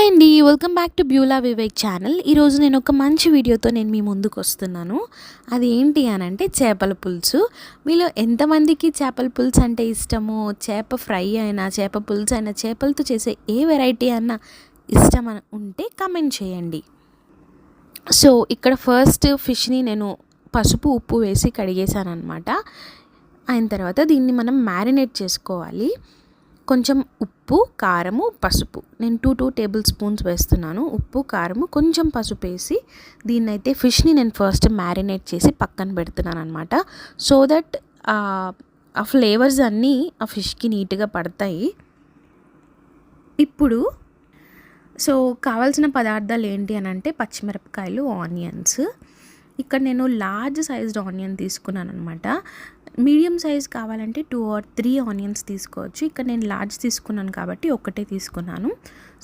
Hi అండి, welcome back to Beulah Vivek channel. ఈరోజు నేను ఒక మంచి వీడియోతో మీ ముందుకు వస్తున్నాను. అది ఏంటి అని అంటే చేపల పులుసు. మీలో ఎంతమందికి చేపల పులుసు అంటే ఇష్టమో, చేప ఫ్రై అయినా చేప పులుసు అయినా చేపలతో చేసే ఏ వెరైటీ అన్నా ఇష్టం అని ఉంటే కమెంట్ చేయండి. సో ఇక్కడ ఫస్ట్ ఫిష్ని నేను పసుపు ఉప్పు వేసి కడిగేసాను అనమాట. అయిన తర్వాత దీన్ని మనం మ్యారినేట్ చేసుకోవాలి. కొంచెం ఉప్పు, కారము, పసుపు, నేను 2 టేబుల్ స్పూన్స్ వేస్తున్నాను. ఉప్పు, కారము, కొంచెం పసుపు వేసి దీన్నైతే ఫిష్ని నేను ఫస్ట్ మ్యారినేట్ చేసి పక్కన పెడుతున్నాను అనమాట. సో దట్ ఆ ఫ్లేవర్స్ అన్నీ ఆ ఫిష్కి నీట్గా పడతాయి. ఇప్పుడు కావాల్సిన పదార్థాలు ఏంటి అని అంటే పచ్చిమిరపకాయలు, ఆనియన్స్. ఇక్కడ నేను లార్జ్ సైజ్డ్ ఆనియన్ తీసుకున్నాను అనమాట. మీడియం సైజ్ కావాలంటే 2 or 3 ఆనియన్స్ తీసుకోవచ్చు. ఇక్కడ నేను లార్జ్ తీసుకున్నాను కాబట్టి ఒకటే తీసుకున్నాను.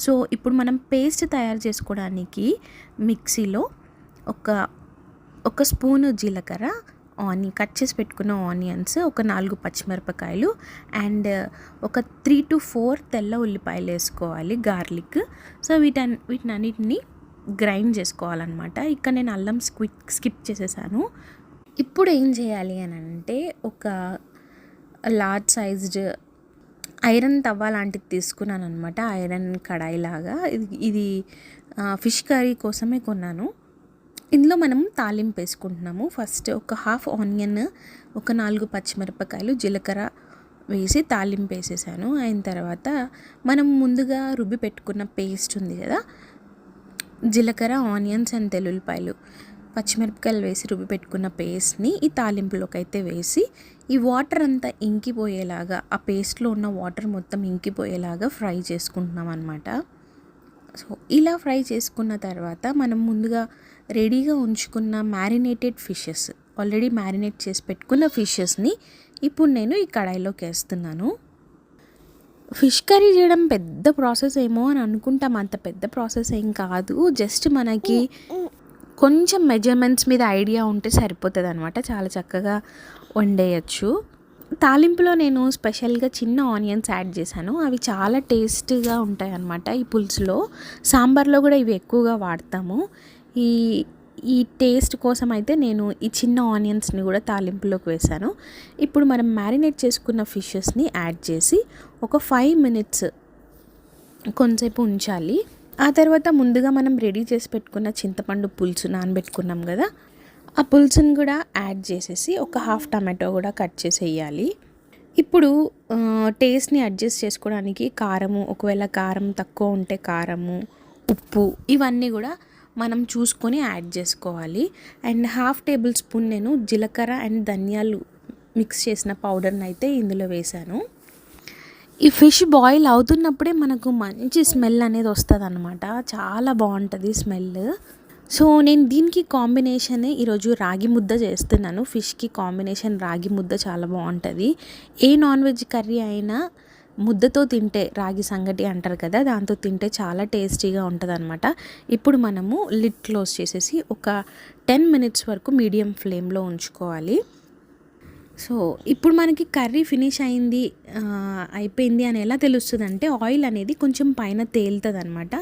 సో ఇప్పుడు మనం పేస్ట్ తయారు చేసుకోవడానికి మిక్సీలో ఒక స్పూను జీలకర్ర, కట్ చేసి పెట్టుకున్న ఆనియన్స్, ఒక 4 పచ్చిమిరపకాయలు అండ్ ఒక 3 to 4 తెల్ల ఉల్లిపాయలు వేసుకోవాలి, గార్లిక్. సో వీటన్నిటిని గ్రైండ్ చేసుకోవాలన్నమాట. ఇక్కడ నేను అల్లం స్కిప్ చేసేసాను. ఇప్పుడు ఏం చేయాలి అని అంటే ఒక లార్జ్ సైజ్డ్ ఐరన్ తవ్వ లాంటిది తీసుకున్నాను అనమాట. ఐరన్ కడాయి లాగా. ఇది ఫిష్ కర్రీ కోసమే కొన్నాను. ఇందులో మనం తాలింపు వేసుకుంటున్నాము. ఫస్ట్ ఒక హాఫ్ ఆనియన్, ఒక 4 పచ్చిమిరపకాయలు, జీలకర్ర వేసి తాలింపు వేసేసాను. అయిన తర్వాత మనం ముందుగా రుబ్బి పెట్టుకున్న పేస్ట్ ఉంది కదా, జీలకర్ర, ఆనియన్స్ అండ్ తెల్లుల్లిపాయలు, పచ్చిమిరపకాయలు వేసి రుబ్బి పెట్టుకున్న పేస్ట్ని ఈ తాలింపులోకి అయితే వేసి ఈ వాటర్ అంతా ఇంకిపోయేలాగా, ఆ పేస్ట్లో ఉన్న వాటర్ మొత్తం ఇంకిపోయేలాగా ఫ్రై చేసుకుంటున్నాం అనమాట. సో ఇలా ఫ్రై చేసుకున్న తర్వాత మనం ముందుగా రెడీగా ఉంచుకున్న మ్యారినేటెడ్ ఫిషెస్, ఆల్రెడీ మ్యారినేట్ చేసి పెట్టుకున్న ఫిషెస్ని ఇప్పుడు నేను ఈ కడాయిలోకి వేస్తున్నాను. ఫిష్ కర్రీ చేయడం పెద్ద ప్రాసెస్ ఏమో అని అనుకుంటాం. అంత పెద్ద ప్రాసెస్ ఏం కాదు. జస్ట్ మనకి కొంచెం మెజర్మెంట్స్ మీద ఐడియా ఉంటే సరిపోతుంది అనమాట. చాలా చక్కగా వండేయచ్చు. తాలింపులో నేను స్పెషల్గా చిన్న ఆనియన్స్ యాడ్ చేశాను. అవి చాలా టేస్ట్గా ఉంటాయి అన్నమాట. ఈ పులుసులో, సాంబార్లో కూడా ఇవి ఎక్కువగా వాడతాము. ఈ టేస్ట్ కోసం అయితే నేను ఈ చిన్న ఆనియన్స్ని కూడా తాలింపులోకి వేశాను. ఇప్పుడు మనం మ్యారినేట్ చేసుకున్న ఫిషెస్ని యాడ్ చేసి ఒక 5 minutes కొంచెంసేపు ఉంచాలి. ఆ తర్వాత ముందుగా మనం రెడీ చేసి పెట్టుకున్న చింతపండు పులుసు నానబెట్టుకున్నాం కదా, ఆ పులుసుని కూడా యాడ్ చేసేసి ఒక హాఫ్ టమాటో కూడా కట్ చేసి వేయాలి. ఇప్పుడు టేస్ట్ని అడ్జస్ట్ చేసుకోవడానికి కారము, ఒకవేళ కారం తక్కువ ఉంటే కారము, ఉప్పు, ఇవన్నీ కూడా మనం చూసుకొని యాడ్ చేసుకోవాలి. అండ్ హాఫ్ టేబుల్ స్పూన్ నేను జీలకర్ర అండ్ ధనియాలు మిక్స్ చేసిన పౌడర్ని అయితే ఇందులో వేశాను. ఈ ఫిష్ బాయిల్ అవుతున్నప్పుడే మనకు మంచి స్మెల్ అనేది వస్తుంది అన్నమాట. చాలా బాగుంటుంది స్మెల్. సో నేను దీనికి కాంబినేషన్ ఈరోజు రాగి ముద్ద చేస్తున్నాను. ఫిష్కి కాంబినేషన్ రాగి ముద్ద చాలా బాగుంటుంది. ఏ నాన్ వెజ్ కర్రీ అయినా ముద్దతో తింటే, రాగి సంగటి అంటారు కదా, దాంతో తింటే చాలా టేస్టీగా ఉంటుంది అనమాట. ఇప్పుడు మనము లిడ్ క్లోజ్ చేసేసి ఒక 10 minutes వరకు మీడియం ఫ్లేమ్లో ఉంచుకోవాలి. సో ఇప్పుడు మనకి కర్రీ ఫినిష్ అయిపోయింది అని ఎలా తెలుస్తుంది అంటే ఆయిల్ అనేది కొంచెం పైన తేలుతుంది అనమాట.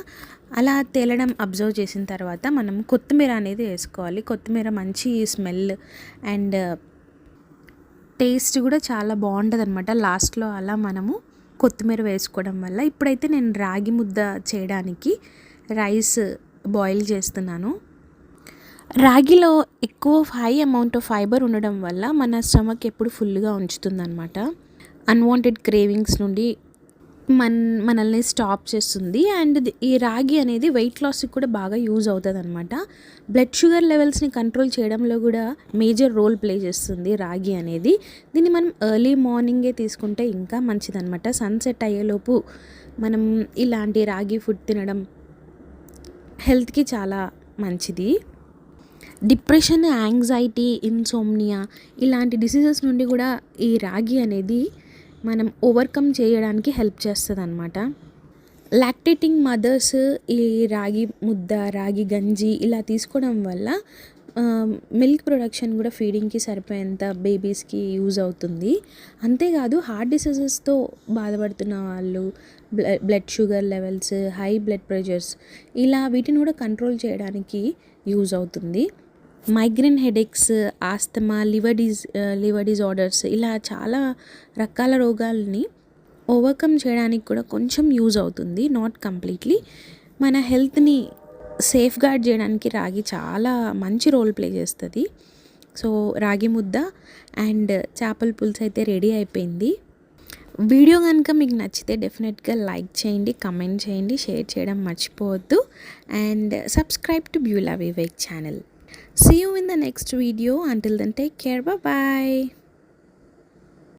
అలా తేలడం అబ్జర్వ్ చేసిన తర్వాత మనం కొత్తిమీర అనేది వేసుకోవాలి. కొత్తిమీర మంచి స్మెల్ అండ్ టేస్ట్ కూడా చాలా బాగుంటుంది అనమాట. లాస్ట్లో అలా మనము కొత్తిమీర వేసుకోవడం వల్ల. ఇప్పుడైతే నేను రాగి ముద్ద చేయడానికి రైస్ బాయిల్ చేస్తున్నాను. రాగిలో ఎక్కువ హై అమౌంట్ ఆఫ్ ఫైబర్ ఉండడం వల్ల మన స్టమక్ ఎప్పుడు ఫుల్గా ఉంచుతుంది అనమాట. అన్వాంటెడ్ క్రేవింగ్స్ నుండి మనల్ని స్టాప్ చేస్తుంది. అండ్ ఈ రాగి అనేది వెయిట్ లాస్కి కూడా బాగా యూజ్ అవుతుంది అనమాట. బ్లడ్ షుగర్ లెవెల్స్ని కంట్రోల్ చేయడంలో కూడా మేజర్ రోల్ ప్లే చేస్తుంది రాగి అనేది. దీన్ని మనం ఎర్లీ మార్నింగే తీసుకుంటే ఇంకా మంచిదన్నమాట. సన్సెట్ అయ్యేలోపు మనం ఇలాంటి రాగి ఫుడ్ తినడం హెల్త్కి చాలా మంచిది. డిప్రెషన్, యాంగ్జైటీ, ఇన్సోమ్నియా ఇలాంటి డిసీజెస్ నుండి కూడా ఈ రాగి అనేది మనం ఓవర్కమ్ చేయడానికి హెల్ప్ చేస్తుంది అన్నమాట. లాక్టేటింగ్ మదర్స్ ఈ రాగి ముద్ద, రాగి గంజి ఇలా తీసుకోవడం వల్ల మిల్క్ ప్రొడక్షన్ కూడా ఫీడింగ్కి సరిపోయేంత బేబీస్కి యూజ్ అవుతుంది. అంతేకాదు హార్ట్ డిసీజెస్తో బాధపడుతున్న వాళ్ళు, blood sugar levels, high blood pressures ఇలా వీటిని కూడా కంట్రోల్ చేయడానికి యూజ్ అవుతుంది. Migraine headaches, asthma, liver disorders ఇలా చాలా రకాల రోగాల్ని ఓవర్కమ్ చేయడానికి కూడా కొంచెం యూజ్ అవుతుంది, నాట్ కంప్లీట్లీ. మన హెల్త్ని సేఫ్ గార్డ్ చేయడానికి రాగి చాలా మంచి రోల్ ప్లే చేస్తుంది. సో రాగి ముద్ద అండ్ చేపల పులుసు అయితే రెడీ అయిపోయింది. వీడియో కనుక మీకు నచ్చితే డెఫినెట్గా లైక్ చేయండి, కమెంట్ చేయండి, షేర్ చేయడం మర్చిపోవద్దు. And subscribe to Beulah Vivek channel. See you in the next video. Until then, take care. Bye bye.